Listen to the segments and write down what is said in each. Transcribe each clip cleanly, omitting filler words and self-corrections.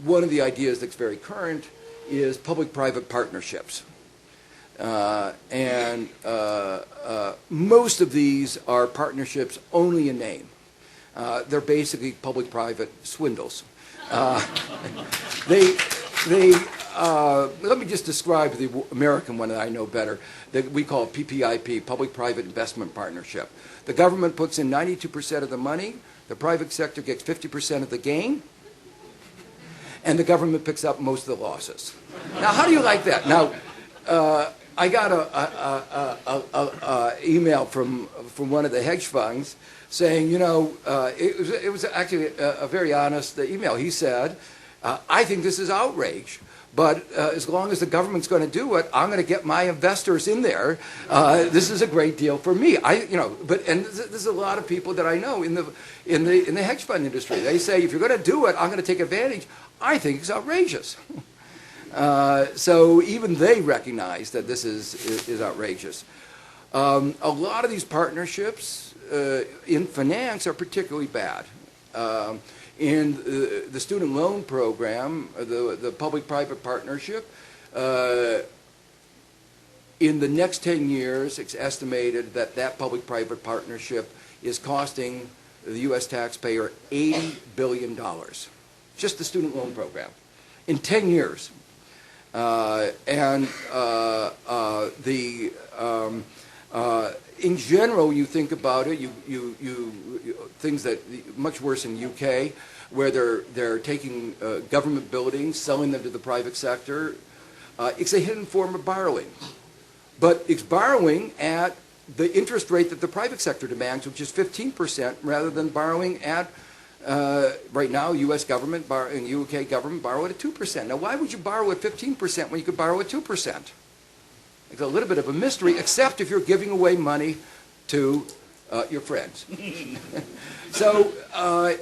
one of the ideas that's very current is public-private partnerships. Most of these are partnerships only in name. They're basically public-private swindles. Let me just describe the American one that I know better, that we call PPIP, Public-Private Investment Partnership. The government puts in 92% of the money, the private sector gets 50% of the gain, and the government picks up most of the losses. Now, how do you like that? Now, I got a email from one of the hedge funds saying, you know, it was actually a very honest email. He said, I think this is outrage, but as long as the government's going to do it, I'm going to get my investors in there. This is a great deal for me. There's a lot of people that I know in the hedge fund industry. They say, if you're going to do it, I'm going to take advantage. I think it's outrageous. So even they recognize that this is outrageous. A lot of these partnerships in finance are particularly bad. In the student loan program, the public-private partnership, in the next 10 years, it's estimated that that public-private partnership is costing the U.S. taxpayer $80 billion. Just the student loan program. In 10 years. In general, you think about it, things that much worse in the UK, where they're taking government buildings, selling them to the private sector. It's a hidden form of borrowing, but it's borrowing at the interest rate that the private sector demands, which is 15%, rather than borrowing at right now, U.S. government and UK government borrow at 2%. Now, why would you borrow at 15% when you could borrow at 2%? It's a little bit of a mystery, except if you're giving away money to your friends. So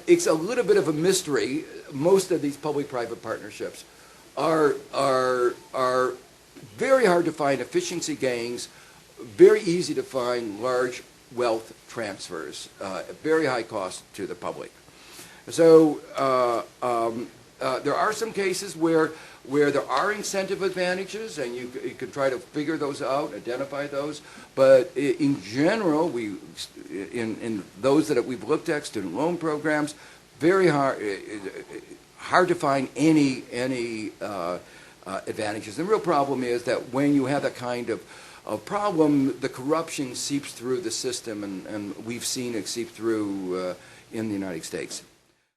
it's a little bit of a mystery. Most of these public-private partnerships are very hard to find efficiency gains, very easy to find large wealth transfers at very high cost to the public. So there are some cases where there are incentive advantages, and you can try to figure those out, identify those. But in general, in those that we've looked at, student loan programs, very hard to find any advantages. The real problem is that when you have that kind of problem, the corruption seeps through the system, and we've seen it seep through in the United States.